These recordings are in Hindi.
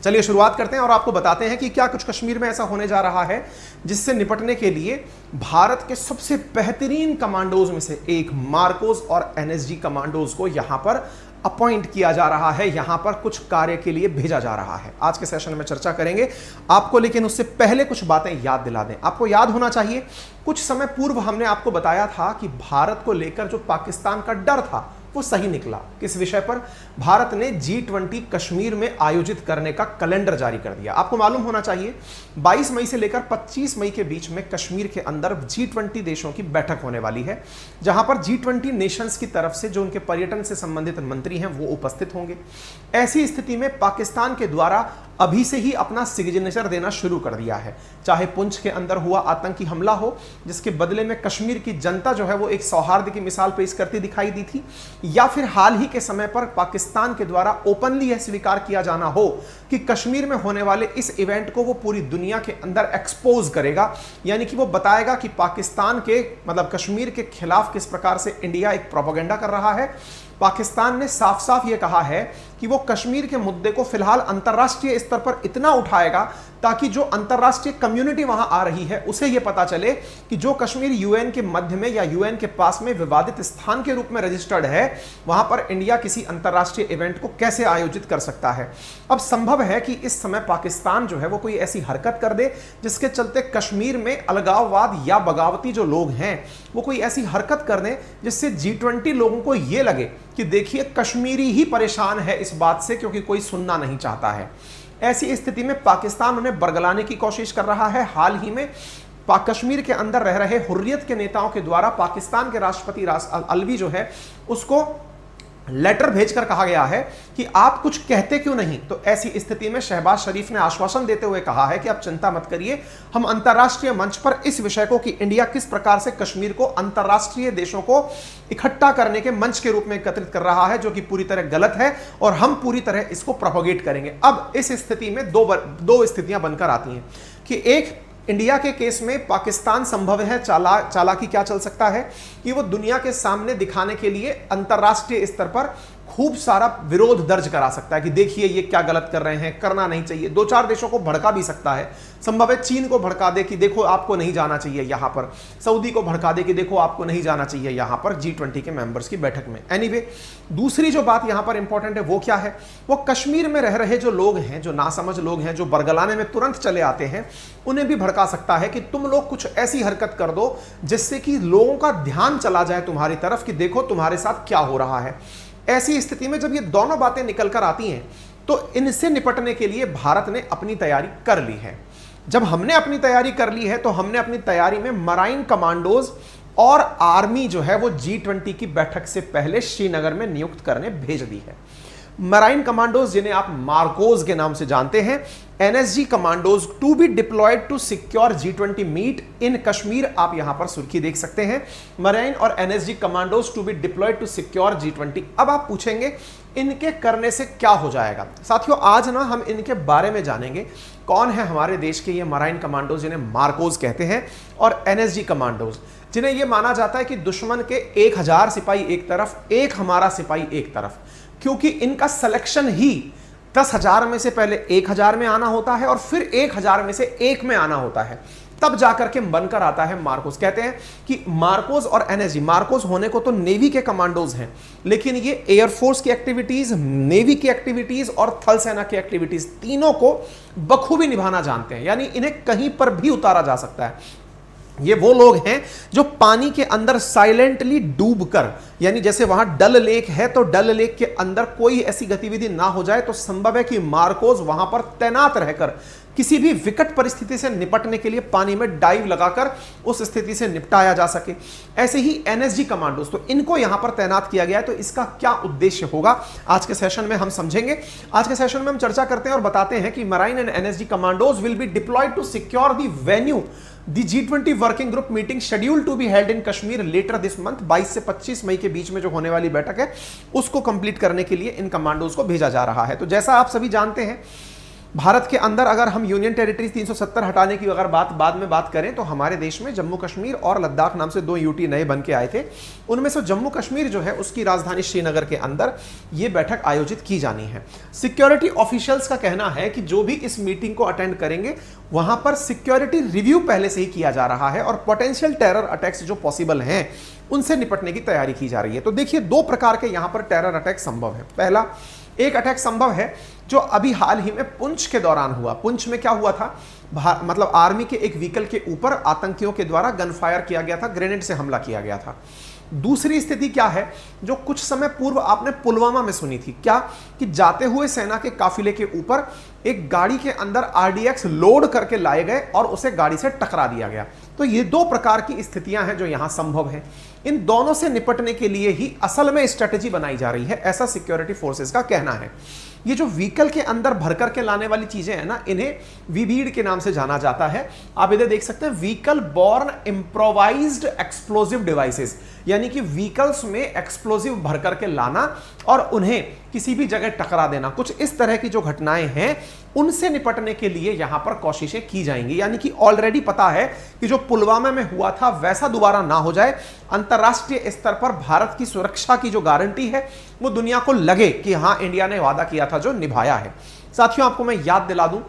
चलिए शुरुआत करते हैं और आपको बताते हैं कि क्या कुछ कश्मीर में ऐसा होने जा रहा है जिससे निपटने के लिए भारत के सबसे बेहतरीन कमांडोज में से एक मार्कोस और एनएसजी कमांडोज को यहां पर अपॉइंट किया जा रहा है, यहां पर कुछ कार्य के लिए भेजा जा रहा है। आज के सेशन में चर्चा करेंगे आपको, लेकिन उससे पहले कुछ बातें याद दिला दें। आपको याद होना चाहिए कुछ समय पूर्व हमने आपको बताया था कि भारत को लेकर जो पाकिस्तान का डर था वो सही निकला। किस विषय पर? भारत ने G20 कश्मीर में आयोजित करने का कैलेंडर जारी कर दिया। आपको मालूम होना चाहिए 22 मई से लेकर 25 मई के बीच में कश्मीर के अंदर G20 देशों की बैठक होने वाली है, जहां पर G20 नेशंस की तरफ से जो उनके पर्यटन से संबंधित मंत्री हैं वो उपस्थित होंगे। ऐसी स्थिति में पाकिस्तान के द्वारा अभी से ही अपना सिग्नेचर देना शुरू कर दिया है, चाहे पुंछ के अंदर हुआ आतंकी हमला हो जिसके बदले में कश्मीर की जनता जो है वो एक सौहार्द की मिसाल पेश करती दिखाई दी थी, या फिर हाल ही के समय पर पाकिस्तान के द्वारा ओपनली यह स्वीकार किया जाना हो कि कश्मीर में होने वाले इस इवेंट को वो पूरी दुनिया के अंदर एक्सपोज करेगा, यानी कि वो बताएगा कि पाकिस्तान के मतलब कश्मीर के खिलाफ किस प्रकार से इंडिया एक प्रोपेगेंडा कर रहा है। पाकिस्तान ने साफ साफ यह कहा है कि वो कश्मीर के मुद्दे को फिलहाल अंतर्राष्ट्रीय स्तर पर इतना उठाएगा ताकि जो अंतर्राष्ट्रीय कम्युनिटी वहां आ रही है उसे यह पता चले कि जो कश्मीर यूएन के मध्य में या यूएन के पास में विवादित स्थान के रूप में रजिस्टर्ड है, वहां पर इंडिया किसी अंतर्राष्ट्रीय इवेंट को कैसे आयोजित कर सकता है। अब संभव है कि इस समय पाकिस्तान जो है वो कोई ऐसी हरकत कर दे जिसके चलते कश्मीर में अलगाववाद या बगावती जो लोग हैं वो कोई ऐसी हरकत कर दें जिससे G20 लोगों को यह लगे कि देखिए कश्मीरी ही परेशान है इस बात से, क्योंकि कोई सुनना नहीं चाहता है। ऐसी स्थिति में पाकिस्तान उन्हें बरगलाने की कोशिश कर रहा है। हाल ही में कश्मीर के अंदर रह रहे हुर्रियत के नेताओं के द्वारा पाकिस्तान के राष्ट्रपति अलवी जो है उसको लेटर भेजकर कहा गया है कि आप कुछ कहते क्यों नहीं। तो ऐसी स्थिति में शहबाज शरीफ ने आश्वासन देते हुए कहा है कि आप चिंता मत करिए, हम अंतर्राष्ट्रीय मंच पर इस विषय को कि इंडिया किस प्रकार से कश्मीर को अंतर्राष्ट्रीय देशों को इकट्ठा करने के मंच के रूप में एकत्रित कर रहा है, जो कि पूरी तरह गलत है, और हम पूरी तरह इसको प्रोपोगेट करेंगे। अब इस स्थिति में दो स्थितियां बनकर आती हैं कि एक, इंडिया के केस में पाकिस्तान संभव है चालाकी क्या चल सकता है कि वो दुनिया के सामने दिखाने के लिए अंतर्राष्ट्रीय स्तर पर खूब सारा विरोध दर्ज करा सकता है कि देखिए ये क्या गलत कर रहे हैं, करना नहीं चाहिए। दो चार देशों को भड़का भी सकता है, संभव है चीन को भड़का दे कि देखो आपको नहीं जाना चाहिए यहां पर, सऊदी को भड़का दे कि देखो आपको नहीं जाना चाहिए यहां पर G20 के मेंबर्स की बैठक में। एनीवे, दूसरी जो बात यहां पर इंपॉर्टेंट है वो क्या है, वो कश्मीर में रह रहे जो लोग हैं, जो नासमझ लोग हैं, जो बरगलाने में तुरंत चले आते हैं, उन्हें भी भड़का सकता है कि तुम लोग कुछ ऐसी हरकत कर दो जिससे कि लोगों का ध्यान चला जाए तुम्हारी तरफ कि देखो तुम्हारे साथ क्या हो रहा है। ऐसी स्थिति में जब ये दोनों बातें निकल कर आती हैं तो इनसे निपटने के लिए भारत ने अपनी तैयारी कर ली है। जब हमने अपनी तैयारी कर ली है तो हमने अपनी तैयारी में मराइन कमांडोज और आर्मी जो है वो G20 की बैठक से पहले श्रीनगर में नियुक्त करने भेज दी है। मराइन कमांडोज जिन्हें आप मार्कोस के नाम से जानते हैं, NSG commandos to be deployed to secure G20 meet in Kashmir, आप यहां पर सुर्खी देख सकते हैं, मराइन और NSG commandos to be deployed to secure G20। अब आप पूछेंगे इनके करने से क्या हो जाएगा। साथियों, आज ना हम इनके बारे में जानेंगे, कौन है हमारे देश के ये मराइन कमांडोज जिन्हें मार्कोस कहते हैं, और एनएसजी कमांडोज जिन्हें यह माना जाता है कि दुश्मन के 1000 सिपाही एक तरफ, एक हमारा सिपाही एक तरफ, क्योंकि इनका सिलेक्शन ही 10,000 में से पहले 1,000 में आना होता है और फिर 1,000 में से 1 में आना होता है, तब जाकर के बनकर आता है मार्कोस। कहते हैं कि मार्कोस और एनएसजी, मार्कोस होने को तो नेवी के कमांडोज हैं, लेकिन ये एयरफोर्स की एक्टिविटीज, नेवी की एक्टिविटीज और थल सेना की एक्टिविटीज तीनों को बखूबी निभाना जानते हैं, यानी इन्हें कहीं पर भी उतारा जा सकता है। ये वो लोग हैं जो पानी के अंदर साइलेंटली डूबकर, यानी जैसे वहां डल लेक है तो डल लेक के अंदर कोई ऐसी गतिविधि ना हो जाए तो संभव है कि मार्कोस वहां पर तैनात रहकर किसी भी विकट परिस्थिति से निपटने के लिए पानी में डाइव लगाकर उस स्थिति से निपटाया जा सके। ऐसे ही एनएसजी कमांडोज, तो इनको यहां पर तैनात किया गया है। तो इसका क्या उद्देश्य होगा आज के सेशन में हम समझेंगे। आज के सेशन में हम चर्चा करते हैं और बताते हैं कि marine and NSG commandos will be deployed to secure the venue the G20 working group meeting scheduled to be held in Kashmir later this month. 22 से 25 मई के बीच में जो होने वाली बैठक है उसको कंप्लीट करने के लिए इन कमांडोज को भेजा जा रहा है। तो जैसा आप सभी जानते हैं भारत के अंदर अगर हम यूनियन टेरिटरीज 370 हटाने की अगर बाद में बात करें तो हमारे देश में जम्मू कश्मीर और लद्दाख नाम से 2 यूटी नए बन के आए थे। उनमें से जम्मू कश्मीर जो है उसकी राजधानी श्रीनगर के अंदर यह बैठक आयोजित की जानी है। सिक्योरिटी ऑफिशियल्स का कहना है कि जो भी इस मीटिंग को अटेंड करेंगे वहां पर सिक्योरिटी रिव्यू पहले से ही किया जा रहा है और पोटेंशियल टेरर अटैक्स जो पॉसिबल हैं उनसे निपटने की तैयारी की जा रही है। तो देखिए 2 प्रकार के यहां पर टेरर अटैक संभव है। पहला एक अटैक संभव है जो अभी हाल ही में पुंछ के दौरान हुआ। पुंछ में क्या हुआ था, मतलब आर्मी के एक व्हीकल के ऊपर आतंकियों के द्वारा गन फायर किया गया था, ग्रेनेड से हमला किया गया था। दूसरी स्थिति क्या है जो कुछ समय पूर्व आपने पुलवामा में सुनी थी, क्या कि जाते हुए सेना के काफिले के ऊपर एक गाड़ी के अंदर आरडीएक्स लोड करके लाए गए और उसे गाड़ी से टकरा दिया गया। तो ये 2 प्रकार की स्थितियां हैं जो यहां संभव हैं। इन दोनों से निपटने के लिए ही असल में स्ट्रेटेजी बनाई जा रही है, ऐसा सिक्योरिटी फोर्सेस का कहना है। ये जो व्हीकल के अंदर भरकर के लाने वाली चीजें हैं ना, इन्हें वीबीड के नाम से जाना जाता है। आप इधर देख सकते हैं, vehicle born improvised explosive devices, यानी कि व्हीकल्स में एक्सप्लोजिव भरकर के लाना और उन्हें किसी भी जगह टकरा देना। कुछ इस तरह की जो घटनाएं हैं उनसे निपटने के लिए यहां पर कोशिशें की जाएंगी। यानी कि ऑलरेडी पता है कि जो पुलवामा में हुआ था वैसा दोबारा ना हो जाए। अंतरराष्ट्रीय स्तर पर भारत की सुरक्षा की जो गारंटी है वो दुनिया को लगे कि हां इंडिया ने वादा किया था जो निभाया है। साथियों, आपको मैं याद दिला दूं,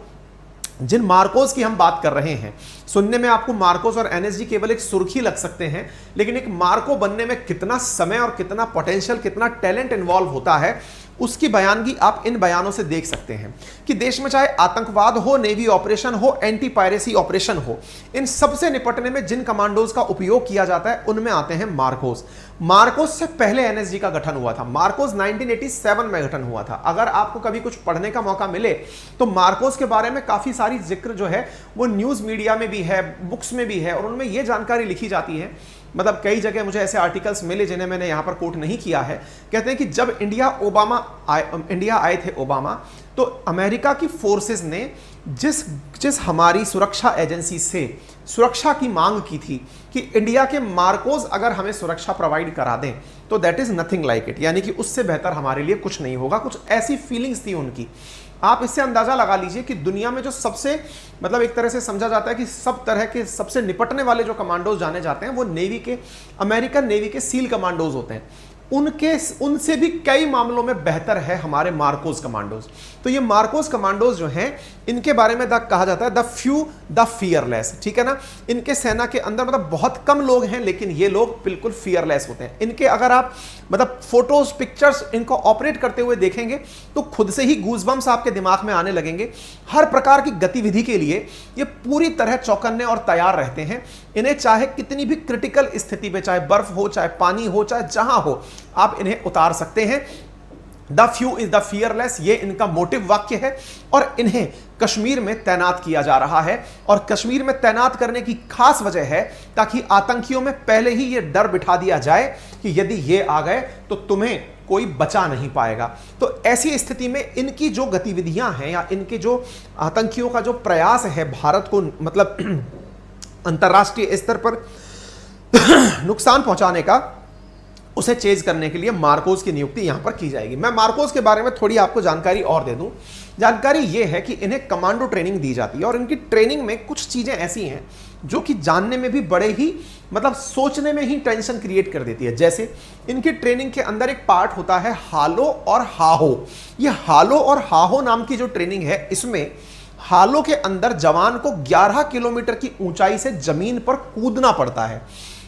जिन मार्कोस की हम बात कर रहे हैं, सुनने में आपको मार्कोस और एनएसजी केवल एक सुर्खी लग सकते हैं, लेकिन एक मार्को बनने में कितना समय और कितना पोटेंशियल, कितना टैलेंट इन्वॉल्व होता है उसकी बयानगी आप इन बयानों से देख सकते हैं कि देश में चाहे आतंकवाद हो, नेवी ऑपरेशन हो, एंटी पायरेसी ऑपरेशन हो, इन सबसे निपटने में जिन कमांडोज का उपयोग किया जाता है उनमें आते हैं मार्कोस। मार्कोस से पहले एनएसजी का गठन हुआ था। मार्कोस 1987 में गठन हुआ था। अगर आपको कभी कुछ पढ़ने का मौका मिले तो मार्कोस के बारे में काफी सारी जिक्र जो है वो न्यूज मीडिया में भी है, बुक्स में भी है, और उनमें यह जानकारी लिखी जाती है, मतलब कई जगह मुझे ऐसे आर्टिकल्स मिले जिन्हें मैंने यहां पर कोट नहीं किया है। कहते हैं कि जब इंडिया आए थे ओबामा, तो अमेरिका की फोर्सेस ने जिस हमारी सुरक्षा एजेंसी से सुरक्षा की मांग की थी कि इंडिया के मार्कोस अगर हमें सुरक्षा प्रोवाइड करा दें तो that is nothing like it, यानी कि उससे बेहतर हमारे लिए कुछ नहीं होगा। कुछ ऐसी फीलिंग्स थी उनकी। आप इससे अंदाजा लगा लीजिए कि दुनिया में जो सबसे, मतलब एक तरह से समझा जाता है कि सब तरह के सबसे निपटने वाले जो कमांडोज जाने जाते हैं वो नेवी के, अमेरिकन नेवी के सील कमांडोज होते हैं। उनसे भी कई मामलों में बेहतर है हमारे मार्कोस कमांडोज। तो ये मार्कोस कमांडोज जो हैं इनके बारे में कहा जाता है द फ्यू द फियरलेस, ठीक है ना। इनके सेना के अंदर मतलब बहुत कम लोग हैं, लेकिन ये लोग बिल्कुल फियरलेस होते हैं। इनके अगर आप मतलब फोटोज, पिक्चर्स इनको ऑपरेट करते हुए देखेंगे तो खुद से ही गूज़बम्स आपके दिमाग में आने लगेंगे। हर प्रकार की गतिविधि के लिए ये पूरी तरह चौकन्ने और तैयार रहते हैं। इन्हें चाहे कितनी भी क्रिटिकल स्थिति में, चाहे बर्फ हो, चाहे पानी हो, चाहे जहां हो, आप इन्हें उतार सकते हैं। The few is the fearless, ये इनका मोटिव वाक्य है, और इन्हें कश्मीर में तैनात किया जा रहा है। और कश्मीर में तैनात करने की खास वजह है ताकि आतंकियों में पहले ही यह डर बिठा दिया जाए कि यदि ये आ गए तो तुम्हें कोई बचा नहीं पाएगा। तो ऐसी स्थिति में इनकी जो गतिविधियां हैं या इनके जो आतंकियों का जो प्रयास है भारत को मतलब अंतरराष्ट्रीय स्तर पर नुकसान पहुंचाने का, उसे चेज करने के लिए मार्कोस की नियुक्ति यहां पर की जाएगी। मैं मार्कोस के बारे में थोड़ी आपको जानकारी और दे दूं। जानकारी यह है कि इन्हें कमांडो ट्रेनिंग दी जाती है और इनकी ट्रेनिंग में कुछ चीजें ऐसी हैं जो कि जानने में भी बड़े ही मतलब सोचने में ही टेंशन क्रिएट कर देती है। जैसे इनकी ट्रेनिंग के अंदर एक पार्ट होता है हालो और हाहो। ये हालो और हाहो नाम की जो ट्रेनिंग है, इसमें हालो के अंदर जवान को 11 किलोमीटर की ऊंचाई से जमीन पर कूदना पड़ता है,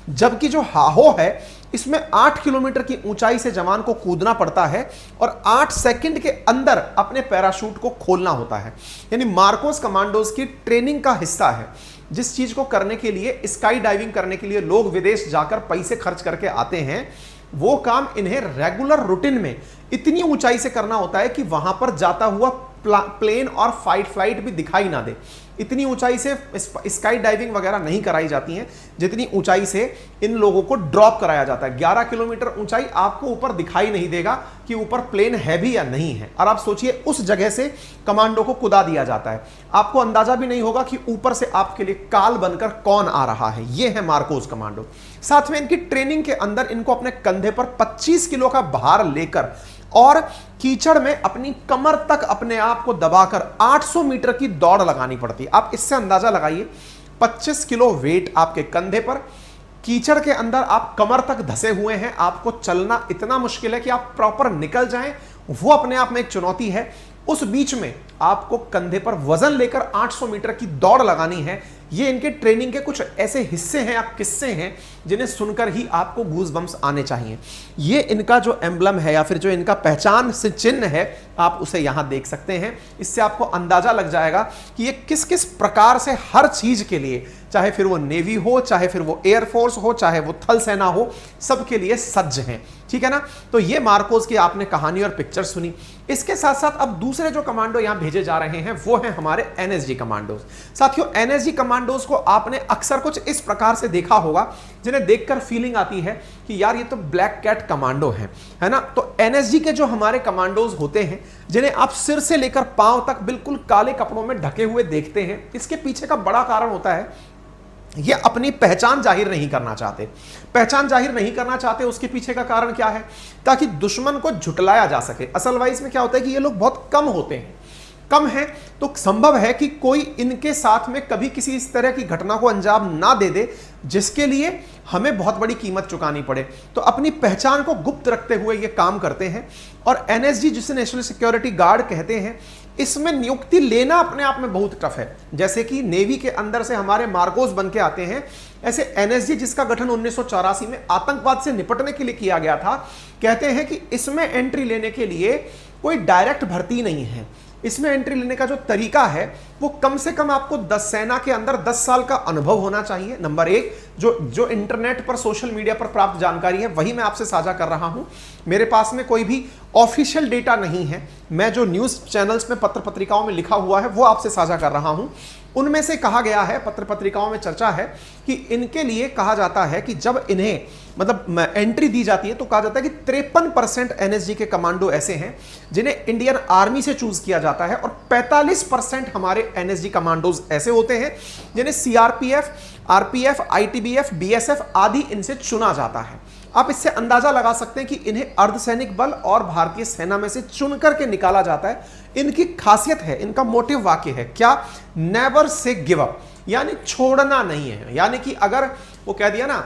जबकि जो हाहो है इसमें 8 किलोमीटर की ऊंचाई से जवान को कूदना पड़ता है और 8 सेकंड के अंदर अपने पैराशूट को खोलना होता है। यानी मार्कोस कमांडोज की ट्रेनिंग का हिस्सा है। जिस चीज को करने के लिए, स्काई डाइविंग करने के लिए लोग विदेश जाकर पैसे खर्च करके आते हैं, वो काम इन्हें रेगुलर रूटीन में इतनी ऊंचाई से करना होता है कि वहां पर जाता हुआ प्लेन और फ्लाइट भी दिखाई ना दे। इतनी ऊंचाई से स्काई डाइविंग वगैरह नहीं कराई जाती हैं जितनी ऊंचाई से इन लोगों को ड्रॉप कराया जाता है। 11 किलोमीटर ऊंचाई, आपको ऊपर दिखाई नहीं देगा कि ऊपर प्लेन है भी या नहीं है। और आप सोचिए उस जगह से कमांडो को कुदा दिया जाता है, आपको अंदाजा भी नहीं होगा कि ऊपर से आपके लिए काल बनकर कौन आ रहा है। यह है मार्कोस कमांडो। साथ में इनकी ट्रेनिंग के अंदर इनको अपने कंधे पर 25 किलो का भार लेकर और कीचड़ में अपनी कमर तक अपने आप को दबाकर 800 मीटर की दौड़ लगानी पड़ती है। आप इससे अंदाजा लगाइए, 25 किलो वेट आपके कंधे पर, कीचड़ के अंदर आप कमर तक धसे हुए हैं, आपको चलना इतना मुश्किल है कि आप प्रॉपर निकल जाएं, वो अपने आप में एक चुनौती है। उस बीच में आपको कंधे पर वजन लेकर 800 मीटर की दौड़ लगानी है। ये इनके ट्रेनिंग के कुछ ऐसे हिस्से हैं या किस्से हैं जिन्हें सुनकर ही आपको गूज़बम्स आने चाहिए। ये इनका जो एम्बलम है या फिर जो इनका पहचान से चिन्ह है, आप उसे यहां देख सकते हैं। इससे आपको अंदाजा लग जाएगा कि ये किस किस प्रकार से हर चीज के लिए, चाहे फिर वो नेवी हो, चाहे फिर वो एयरफोर्स हो, चाहे वो थल सेना हो, सबके लिए सज्ज हैं। ठीक है ना। तो ये मार्कोस की आपने कहानी और पिक्चर सुनी। इसके साथ साथ अब दूसरे जो कमांडो यहां भेजे जा रहे हैं वो हैं हमारे एनएसजी कमांडोज। साथियों, एनएसजी कमांडोज को आपने अक्सर कुछ इस प्रकार से देखा होगा जिन्हें देखकर फीलिंग आती है कि यार ये तो ब्लैक कैट कमांडो है ना। तो एनएसजी के जो हमारे कमांडोज होते हैं, जिन्हें आप सिर से लेकर पांव तक बिल्कुल काले कपड़ों में ढके हुए देखते हैं, इसके पीछे का बड़ा कारण होता है ये अपनी पहचान जाहिर नहीं करना चाहते। पहचान जाहिर नहीं करना चाहते, उसके पीछे का कारण क्या है? ताकि दुश्मन को झुटलाया जा सके। असल वाइज में क्या होता है कि ये लोग बहुत कम होते हैं, कम है तो संभव है कि कोई इनके साथ में कभी किसी इस तरह की घटना को अंजाम ना दे दे जिसके लिए हमें बहुत बड़ी कीमत चुकानी पड़े। तो अपनी पहचान को गुप्त रखते हुए ये काम करते हैं। और एनएसजी, जिसे नेशनल सिक्योरिटी गार्ड कहते हैं, इसमें नियुक्ति लेना अपने आप में बहुत टफ है। जैसे कि नेवी के अंदर से हमारे मार्कोस बन के आते हैं, ऐसे एनएसजी जिसका गठन 1984 में आतंकवाद से निपटने के लिए किया गया था, कहते हैं कि इसमें एंट्री लेने के लिए कोई डायरेक्ट भर्ती नहीं है। इसमें एंट्री लेने का जो तरीका है वो कम से कम आपको 10 सेना के अंदर 10 साल का अनुभव होना चाहिए। नंबर एक, जो इंटरनेट पर, सोशल मीडिया पर प्राप्त जानकारी है वही मैं आपसे साझा कर रहा हूं। मेरे पास में कोई भी ऑफिशियल डेटा नहीं है। मैं जो न्यूज चैनल्स में, पत्र पत्रिकाओं में लिखा हुआ है वो आपसे साझा कर रहा हूं। उनमें से कहा गया है, पत्र पत्रिकाओं में चर्चा है कि इनके लिए कहा जाता है कि जब इन्हें मतलब एंट्री दी जाती है तो कहा जाता है कि 53% एनएसजी के कमांडो ऐसे हैं जिन्हें इंडियन आर्मी से चूज किया जाता है, और 45% हमारे एनएसजी कमांडोज ऐसे होते हैं जिन्हें सीआरपीएफ, आरपीएफ, आईटीबीएफ, बीएसएफ आदि इनसे चुना जाता है। आप इससे अंदाजा लगा सकते हैं कि इन्हें अर्धसैनिक बल और भारतीय सेना में से चुन करके निकाला जाता है। इनकी खासियत है, इनका मोटिव वाक्य है क्या? नेवर से गिव अप, यानी छोड़ना नहीं है। यानी कि अगर वो कह दिया ना,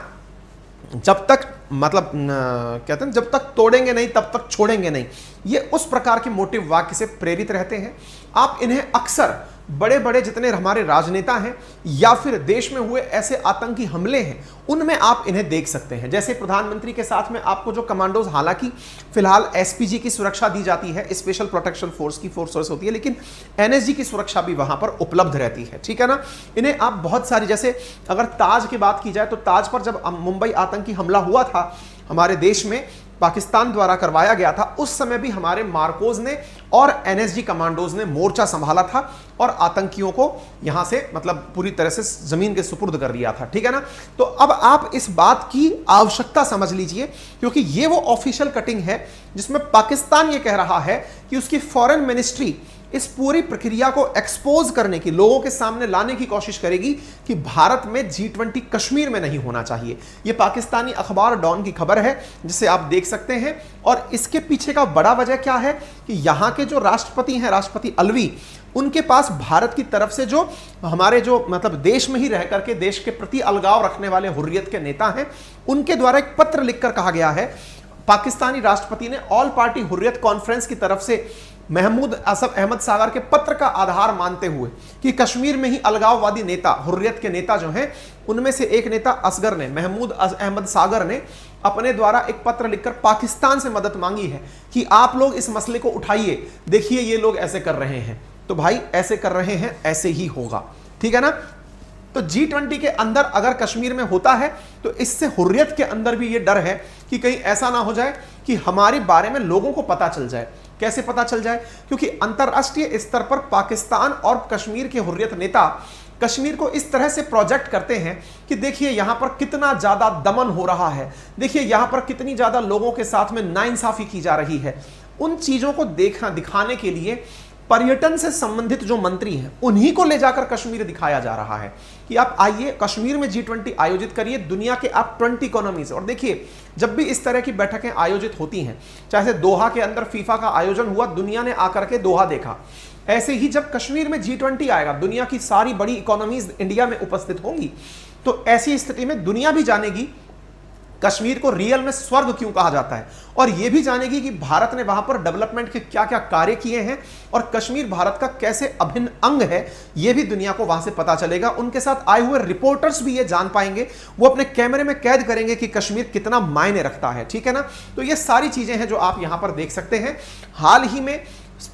जब तक मतलब कहते हैं जब तक तोड़ेंगे नहीं तब तक छोड़ेंगे नहीं, ये उस प्रकार के मोटिव वाक्य से प्रेरित रहते हैं। आप इन्हें अक्सर बड़े बड़े जितने हमारे राजनेता हैं या फिर देश में हुए ऐसे आतंकी हमले हैं उनमें आप इन्हें देख सकते हैं। जैसे प्रधानमंत्री के साथ में आपको जो कमांडोज, हालांकि फिलहाल एसपीजी की सुरक्षा दी जाती है, स्पेशल प्रोटेक्शन फोर्स की फोर्स होती है, लेकिन एनएसजी की सुरक्षा भी वहां पर उपलब्ध रहती है। ठीक है ना। इन्हें आप बहुत सारी, जैसे अगर ताज की बात की जाए तो ताज पर जब मुंबई आतंकी हमला हुआ था हमारे देश में, पाकिस्तान द्वारा करवाया गया था, उस समय भी हमारे मार्कोज ने और एनएसजी कमांडोज ने मोर्चा संभाला था और आतंकियों को यहां से मतलब पूरी तरह से जमीन के सुपुर्द कर दिया था। ठीक है ना। तो अब आप इस बात की आवश्यकता समझ लीजिए, क्योंकि ये वो ऑफिशियल कटिंग है जिसमें पाकिस्तान ये कह रहा है कि उसकी फॉरेन मिनिस्ट्री इस पूरी प्रक्रिया को एक्सपोज करने की, लोगों के सामने लाने की कोशिश करेगी कि भारत में G20 कश्मीर में नहीं होना चाहिए। यह पाकिस्तानी अखबार डॉन की खबर है जिसे आप देख सकते हैं। और इसके पीछे का बड़ा वजह क्या है कि यहां के जो राष्ट्रपति हैं, राष्ट्रपति अलवी, उनके पास भारत की तरफ से जो हमारे जो मतलब देश में ही रह करके देश के प्रति अलगाव रखने वाले हुर्रियत के नेता हैं, उनके द्वारा एक पत्र लिखकर कहा गया है, पाकिस्तानी राष्ट्रपति ने ऑल पार्टी हुर्रियत कॉन्फ्रेंस की तरफ से महमूद असफ अहमद सागर के पत्र का आधार मानते हुए कि कश्मीर में ही अलगाववादी नेता, हुर्रियत के नेता जो हैं, उनमें से एक नेता असगर ने, महमूद अहमद सागर ने अपने द्वारा एक पत्र लिखकर पाकिस्तान से मदद मांगी है कि आप लोग इस मसले को उठाइए, देखिए ये लोग ऐसे कर रहे हैं। तो भाई ऐसे कर रहे हैं, ऐसे ही होगा। ठीक है ना। तो G20 के अंदर अगर कश्मीर में होता है तो इससे हुर्रियत के अंदर भी ये डर है कि कहीं ऐसा ना हो जाए कि हमारे बारे में लोगों को पता चल जाए। कैसे पता चल जाए? क्योंकि अंतरराष्ट्रीय स्तर पर पाकिस्तान और कश्मीर के हुर्रियत नेता कश्मीर को इस तरह से प्रोजेक्ट करते हैं कि देखिए यहां पर कितना ज्यादा दमन हो रहा है, देखिए यहां पर कितनी ज्यादा लोगों के साथ में नाइंसाफी की जा रही है। उन चीजों को दिखाने के लिए पर्यटन से संबंधित जो मंत्री हैं उन्हीं को ले जाकर कश्मीर दिखाया जा रहा है कि आप आइए कश्मीर में G20 आयोजित करिए, दुनिया के आप 20 इकोनॉमी से। और देखिए, जब भी इस तरह की बैठकें आयोजित होती हैं, चाहे दोहा के अंदर फीफा का आयोजन हुआ, दुनिया ने आकर के दोहा देखा, ऐसे ही जब कश्मीर में G20 आएगा, दुनिया की सारी बड़ी इकोनॉमीज इंडिया में उपस्थित होंगी, तो ऐसी स्थिति में दुनिया भी जानेगी कश्मीर को रियल में स्वर्ग क्यों कहा जाता है, और यह भी जानेगी कि भारत ने वहां पर डेवलपमेंट के क्या क्या कार्य किए हैं और कश्मीर भारत का कैसे अभिन्न अंग है, यह भी दुनिया को वहां से पता चलेगा। उनके साथ आए हुए रिपोर्टर्स भी ये जान पाएंगे, वो अपने कैमरे में कैद करेंगे कि कश्मीर कितना मायने रखता है, ठीक है ना। तो ये सारी चीजें हैं जो आप यहां पर देख सकते हैं। हाल ही में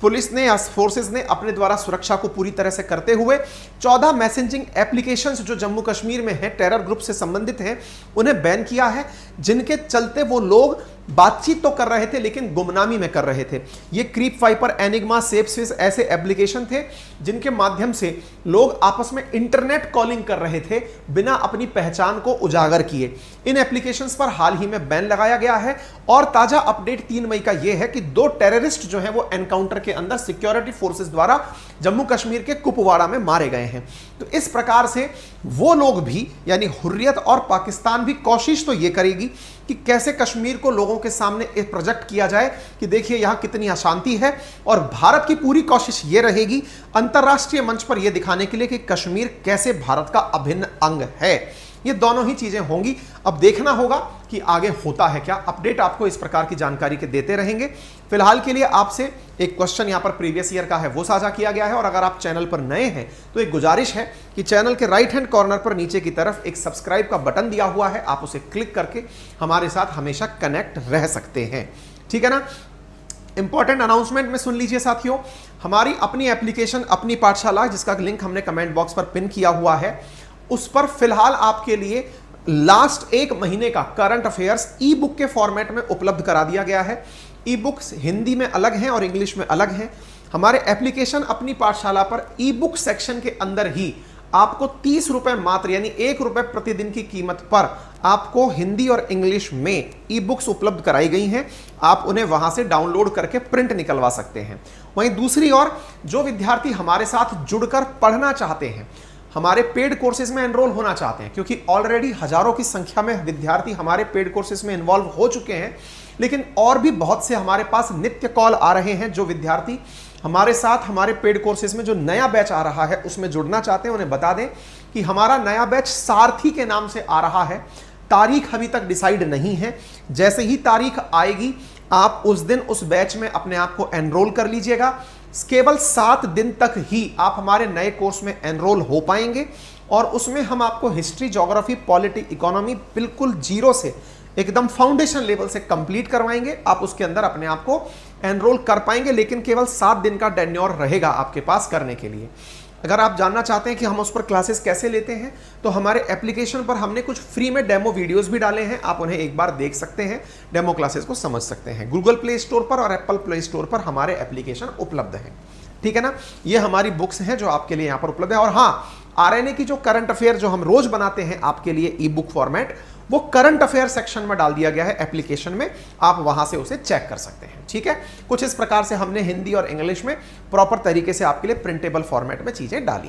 पुलिस ने या फोर्सेस ने अपने द्वारा सुरक्षा को पूरी तरह से करते हुए 14 मैसेजिंग एप्लीकेशंस जो जम्मू कश्मीर में हैं, टेरर ग्रुप से संबंधित हैं, उन्हें बैन किया है, जिनके चलते वो लोग बातचीत तो कर रहे थे लेकिन गुमनामी में कर रहे थे। ये क्रीप वाइपर, एनिग्मा, सेफस्विस ऐसे एप्लीकेशन थे जिनके माध्यम से लोग आपस में इंटरनेट कॉलिंग कर रहे थे बिना अपनी पहचान को उजागर किए। इन एप्लीकेशंस पर हाल ही में बैन लगाया गया है और ताजा अपडेट 3 मई का यह है कि 2 टेररिस्ट जो हैं वो एनकाउंटर के अंदर सिक्योरिटी फोर्सेस द्वारा जम्मू कश्मीर के कुपवाड़ा में मारे गए हैं। तो इस प्रकार से वो लोग भी, यानी हुर्रियत और पाकिस्तान भी कोशिश तो ये करेगी कि कैसे कश्मीर को लोगों के सामने एक प्रोजेक्ट किया जाए कि देखिए यहां कितनी अशांति है, और भारत की पूरी कोशिश ये रहेगी अंतरराष्ट्रीय मंच पर यह दिखाने के लिए कि कश्मीर कैसे भारत का अभिन्न अंग है। ये दोनों ही चीजें होंगी। अब देखना होगा कि आगे होता है क्या। अपडेट आपको इस प्रकार की जानकारी के देते रहेंगे। फिलहाल के लिए आपसे एक क्वेश्चन यहां पर प्रीवियस ईयर का है वो साझा किया गया है, और अगर आप चैनल पर नए हैं तो एक गुजारिश है कि चैनल के राइट हैंड कॉर्नर पर नीचे की तरफ एक सब्सक्राइब का बटन दिया हुआ है, आप उसे क्लिक करके हमारे साथ हमेशा कनेक्ट रह सकते हैं, ठीक है ना। इंपॉर्टेंट अनाउंसमेंट में सुन लीजिए साथियों, हमारी अपनी एप्लीकेशन अपनी पाठशाला, जिसका लिंक हमने कमेंट बॉक्स पर पिन किया हुआ है, उस पर फिलहाल आपके लिए लास्ट 1 महीने का करंट अफेयर्स ई बुक के फॉर्मेट में उपलब्ध करा दिया गया है। ई बुक्स हिंदी में अलग हैं और इंग्लिश में अलग हैं। हमारे एप्लीकेशन अपनी पाठशाला पर ई बुक सेक्शन के अंदर ही आपको 30 रुपए मात्र, यानी 1 रुपए प्रतिदिन की कीमत पर आपको हिंदी और इंग्लिश में ई बुक्स उपलब्ध कराई गई हैं। आप उन्हें वहां से डाउनलोड करके प्रिंट निकलवा सकते हैं। वहीं दूसरी ओर जो विद्यार्थी हमारे साथ जुड़कर पढ़ना चाहते हैं, हमारे पेड कोर्सेज में एनरोल होना चाहते हैं, क्योंकि ऑलरेडी हजारों की संख्या में विद्यार्थी हमारे पेड कोर्सेज में इन्वॉल्व हो चुके हैं, लेकिन और भी बहुत से हमारे पास नित्य कॉल आ रहे हैं जो विद्यार्थी हमारे साथ हमारे पेड कोर्सेज में जो नया बैच आ रहा है उसमें जुड़ना चाहते हैं। उन्हें बता दें कि हमारा नया बैच सारथी के नाम से आ रहा है। तारीख अभी तक डिसाइड नहीं है, जैसे ही तारीख आएगी आप उस दिन उस बैच में अपने आप को एनरोल कर लीजिएगा। केवल 7 दिन तक ही आप हमारे नए कोर्स में एनरोल हो पाएंगे, और उसमें हम आपको हिस्ट्री, ज्योग्राफी, पॉलिटी, इकोनॉमी बिल्कुल जीरो से एकदम फाउंडेशन लेवल से कंप्लीट करवाएंगे। आप उसके अंदर अपने आप को एनरोल कर पाएंगे, लेकिन केवल 7 दिन का टेन्योर रहेगा आपके पास करने के लिए। अगर आप जानना चाहते हैं कि हम उस पर क्लासेस कैसे लेते हैं, तो हमारे एप्लीकेशन पर हमने कुछ फ्री में डेमो वीडियोस भी डाले हैं, आप उन्हें एक बार देख सकते हैं, डेमो क्लासेस को समझ सकते हैं। गूगल प्ले स्टोर पर और एप्पल प्ले स्टोर पर हमारे एप्लीकेशन उपलब्ध है, ठीक है ना। ये हमारी बुक्स हैं जो आपके लिए यहाँ पर उपलब्ध है। और हाँ, आरएनए की जो करंट अफेयर जो हम रोज बनाते हैं आपके लिए ई बुक फॉर्मेट, वो करंट अफेयर सेक्शन में डाल दिया गया है एप्लीकेशन में, आप वहां से उसे चेक कर सकते हैं, ठीक है। कुछ इस प्रकार से हमने हिंदी और इंग्लिश में प्रॉपर तरीके से आपके लिए प्रिंटेबल फॉर्मेट में चीजें डाली हैं।